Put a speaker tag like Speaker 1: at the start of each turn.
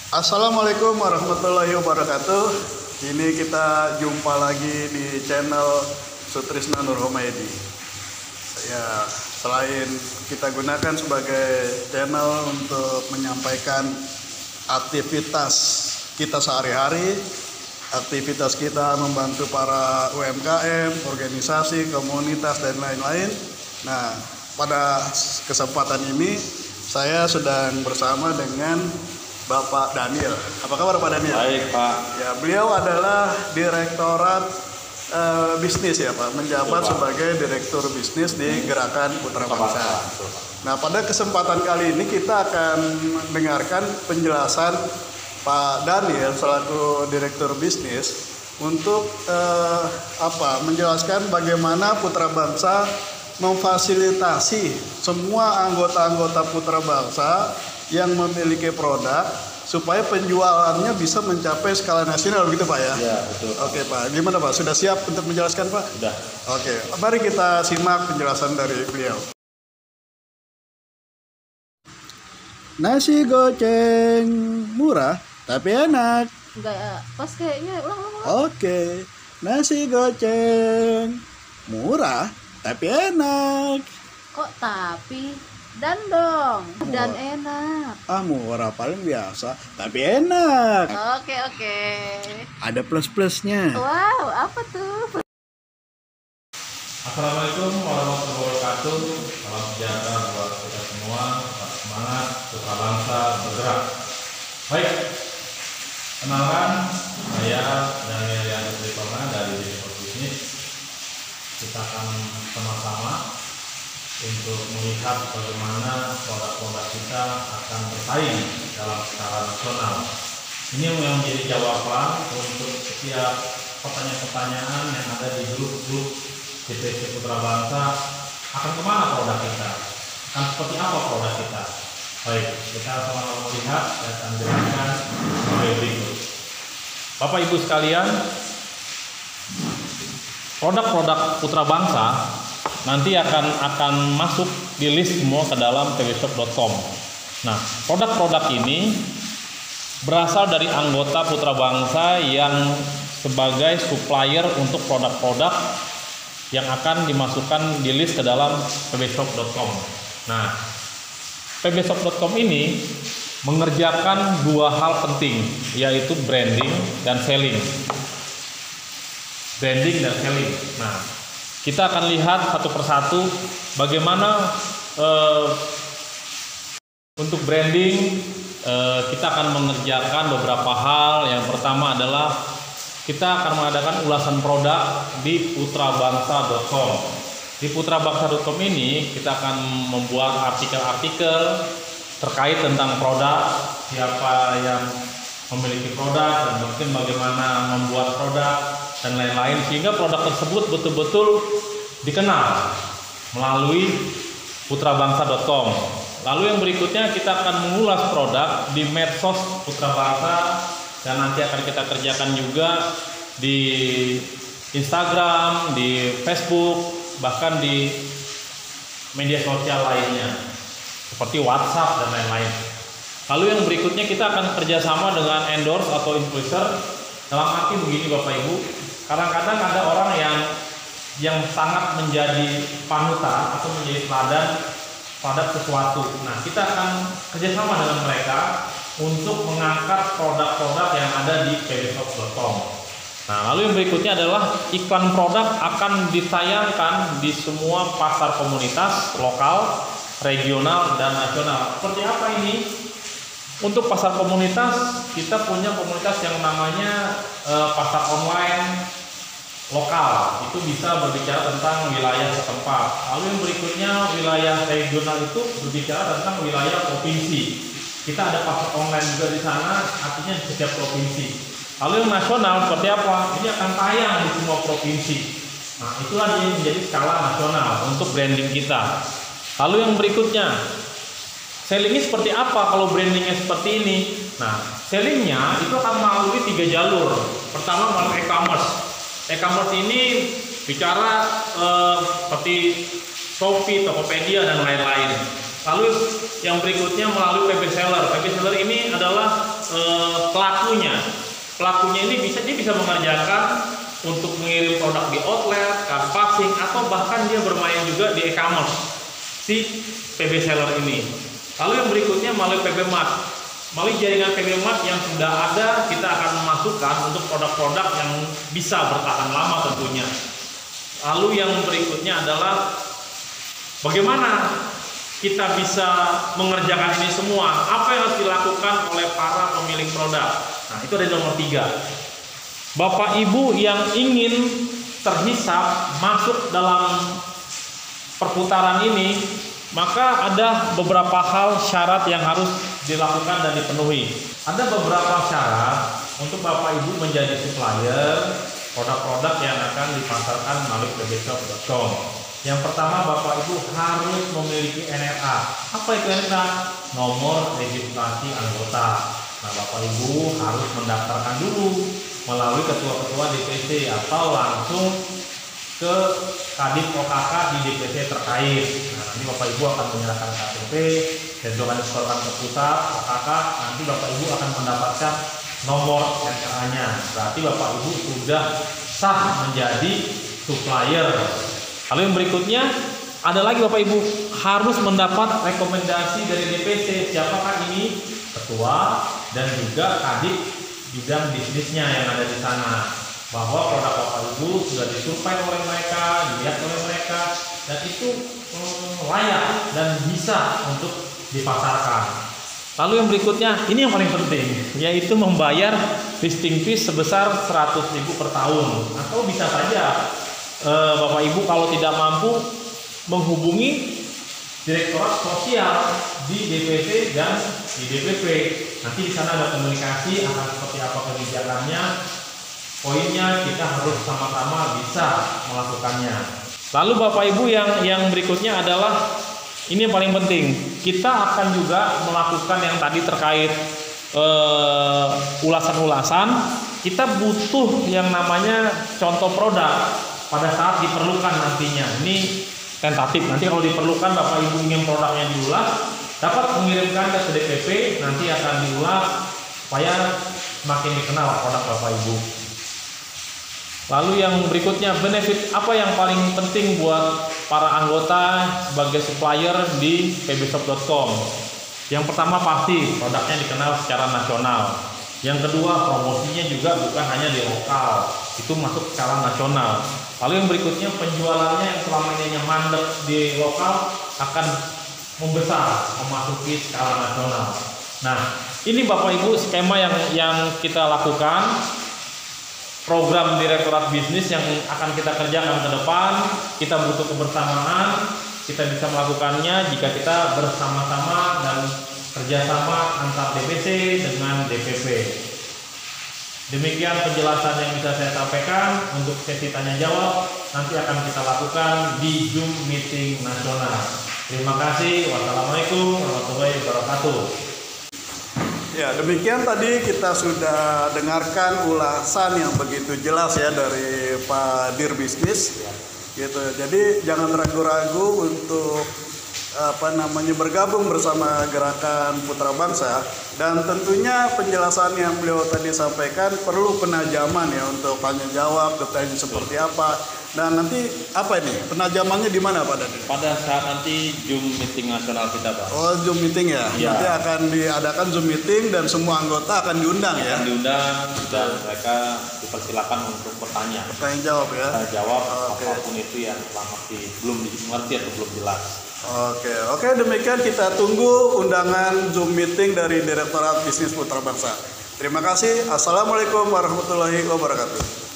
Speaker 1: Assalamualaikum warahmatullahi wabarakatuh. Ini kita jumpa lagi di channel Sutrisna Nur Homaidi. Ya, selain kita gunakan sebagai channel untuk menyampaikan aktivitas kita sehari-hari, aktivitas kita membantu para UMKM, organisasi, komunitas, dan lain-lain. Nah, pada kesempatan ini saya sedang bersama dengan Bapak Daniel. Apa kabar Pak Daniel?
Speaker 2: Baik Pak.
Speaker 1: Ya, beliau adalah Direktorat Bisnis ya Pak, menjabat sebagai Direktur Bisnis di Gerakan Putra Bangsa. Nah, pada kesempatan kali ini kita akan mendengarkan penjelasan Pak Daniel selaku Direktur Bisnis untuk menjelaskan bagaimana Putra Bangsa memfasilitasi semua anggota-anggota Putra Bangsa yang memiliki produk supaya penjualannya bisa mencapai skala nasional gitu Pak ya?
Speaker 2: Iya betul.
Speaker 1: Oke Pak, gimana Pak? Sudah siap untuk menjelaskan Pak?
Speaker 2: Sudah.
Speaker 1: Oke, mari kita simak penjelasan dari beliau. Nasi goceng murah tapi enak.
Speaker 3: Enggak pas kayaknya ulang.
Speaker 1: Oke, nasi goceng murah tapi enak.
Speaker 3: Kok tapi dan dong dan enak.
Speaker 1: Murah paling biasa tapi enak.
Speaker 3: Oke.
Speaker 1: Ada plus-plusnya.
Speaker 3: Wow, apa tuh?
Speaker 2: Assalamualaikum warahmatullahi wabarakatuh. Salam sejahtera buat kita semua. Tetap semangat, Putra Bangsa bergerak. Baik, kenalan, saya Daniel Rianto Tritona dari Direktur Bisnis. Kita akan sama-sama untuk melihat bagaimana produk-produk kita akan bersaing dalam skala nasional. Ini yang menjadi jawaban untuk setiap pertanyaan-pertanyaan yang ada di grup-grup DPC Putra Bangsa. Akan kemana produk kita? Akan seperti apa produk kita? Baik, kita sama-sama melihat dan akan jelaskan sebagai berikut. Bapak Ibu sekalian, produk-produk Putra Bangsa nanti akan masuk di list semua ke dalam pbshop.com. Nah, produk-produk ini berasal dari anggota Putra Bangsa yang sebagai supplier untuk produk-produk yang akan dimasukkan di list ke dalam pbshop.com. Nah, pbshop.com ini mengerjakan dua hal penting, yaitu branding dan selling. Branding dan selling. Nah, kita akan lihat satu persatu bagaimana untuk branding kita akan mengerjakan beberapa hal. Yang pertama adalah kita akan mengadakan ulasan produk di putrabangsa.com. Di putrabangsa.com ini kita akan membuat artikel-artikel terkait tentang produk, siapa yang memiliki produk dan mungkin bagaimana membuat produk dan lain-lain, sehingga produk tersebut betul-betul dikenal melalui putrabangsa.com. Lalu yang berikutnya kita akan mengulas produk di medsos Putra Bangsa dan nanti akan kita kerjakan juga di Instagram, di Facebook, bahkan di media sosial lainnya seperti WhatsApp dan lain-lain. Lalu yang berikutnya kita akan kerjasama dengan endorse atau influencer. Dalam arti begini Bapak Ibu, kadang-kadang ada orang yang sangat menjadi panutan atau menjadi teladan pada sesuatu. Nah, kita akan kerjasama dengan mereka untuk mengangkat produk-produk yang ada di pbshop.com. Nah, lalu yang berikutnya adalah iklan produk akan ditayangkan di semua pasar komunitas lokal, regional, dan nasional. Seperti apa ini? Untuk pasar komunitas, kita punya komunitas yang namanya pasar online lokal. Itu bisa berbicara tentang wilayah setempat. Lalu yang berikutnya wilayah regional itu berbicara tentang wilayah provinsi. Kita ada pasar online juga di sana, artinya di setiap provinsi. Lalu yang nasional seperti apa? Ini akan tayang di semua provinsi. Nah, itulah yang menjadi skala nasional untuk branding kita. Lalu yang berikutnya, sellingnya seperti apa kalau brandingnya seperti ini? Nah, sellingnya itu akan melalui 3 jalur. Pertama melalui e-commerce. E-commerce ini bicara seperti Shopee, Tokopedia, dan lain-lain. Lalu yang berikutnya melalui PB Seller. PB Seller ini adalah pelakunya. Pelakunya ini dia bisa mengerjakan untuk mengirim produk di outlet, canvassing, atau bahkan dia bermain juga di e-commerce si PB seller ini. Lalu yang berikutnya melalui PB Mart. Melalui jaringan PB Mart yang sudah ada, kita akan memasukkan untuk produk-produk yang bisa bertahan lama tentunya. Lalu yang berikutnya adalah bagaimana kita bisa mengerjakan ini semua. Apa yang harus dilakukan oleh para pemilik produk? Nah, itu ada nomor 3. Bapak Ibu yang ingin terhisap masuk dalam perputaran ini, maka ada beberapa hal syarat yang harus dilakukan dan dipenuhi. Ada beberapa syarat untuk Bapak Ibu menjadi supplier produk-produk yang akan dipasarkan melalui pbshop.com. Yang pertama, Bapak Ibu harus memiliki NRA. Apa itu NRA? Nomor registrasi anggota. Nah, Bapak Ibu harus mendaftarkan dulu melalui ketua-ketua DPC atau langsung ke Kadif OKK di DPC terkait. Nah, nanti Bapak Ibu akan menyerahkan KTP dan akan disetorkan ke pusat OKK. Nanti Bapak Ibu akan mendapatkan nomor NRA-nya. Berarti Bapak Ibu sudah sah menjadi supplier. Lalu yang berikutnya ada lagi, Bapak Ibu harus mendapat rekomendasi dari DPC. Siapakah ini? Ketua dan juga Kadif bidang bisnisnya yang ada di sana, bahwa produk Bapak Ibu sudah disurvei oleh mereka, dilihat oleh mereka, dan itu layak dan bisa untuk dipasarkan. Lalu yang berikutnya, ini yang paling penting, yaitu membayar listing fee sebesar 100.000 per tahun. Atau bisa saja Bapak Ibu kalau tidak mampu menghubungi Direktorat Sosial di DPC dan di DPP. Nanti di sana ada komunikasi akan seperti apa kebijakannya. Poinnya kita harus sama-sama bisa melakukannya. Lalu Bapak Ibu yang berikutnya adalah ini yang paling penting. Kita akan juga melakukan yang tadi terkait ulasan-ulasan. Kita butuh yang namanya contoh produk pada saat diperlukan nantinya. Ini tentatif. Nanti kalau diperlukan Bapak Ibu ingin produknya diulas, dapat mengirimkan ke DPP, nanti akan diulas supaya semakin dikenal produk Bapak Ibu. Lalu yang berikutnya, benefit apa yang paling penting buat para anggota sebagai supplier di pbshop.com? Yang pertama pasti produknya dikenal secara nasional. Yang kedua, promosinya juga bukan hanya di lokal, itu masuk skala nasional. Lalu yang berikutnya, penjualannya yang selama ini hanya mandek di lokal akan membesar, memasuki skala nasional. Nah, ini Bapak Ibu skema yang kita lakukan, program Direktorat Bisnis yang akan kita kerjakan ke depan. Kita butuh kebersamaan, kita bisa melakukannya jika kita bersama-sama dan kerjasama antar DPC dengan DPP. Demikian penjelasan yang bisa saya sampaikan. Untuk sesi tanya jawab nanti akan kita lakukan di Zoom meeting nasional. Terima kasih. Wassalamualaikum warahmatullahi wabarakatuh.
Speaker 1: Ya, demikian tadi kita sudah dengarkan ulasan yang begitu jelas ya dari Pak Dir Bisnis. Gitu. Jadi jangan ragu-ragu untuk bergabung bersama Gerakan Putra Bangsa, dan tentunya penjelasan yang beliau tadi sampaikan perlu penajaman ya untuk tanya jawab detailnya seperti apa. Dan nanti apa ini penajamannya di mana Pak Dadi?
Speaker 2: Pada saat nanti Zoom meeting nasional kita, Pak.
Speaker 1: Oh, Zoom meeting ya?
Speaker 2: Ya.
Speaker 1: Nanti akan diadakan Zoom meeting dan semua anggota akan diundang ya?
Speaker 2: Akan diundang dan mereka dipersilakan untuk bertanya.
Speaker 1: Bertanya jawab ya?
Speaker 2: Bertanya jawab
Speaker 1: Oke.
Speaker 2: apapun itu yang belum mengerti atau belum jelas.
Speaker 1: Oke, demikian kita tunggu undangan Zoom meeting dari Direktorat Bisnis Putra Bangsa. Terima kasih. Assalamualaikum warahmatullahi wabarakatuh.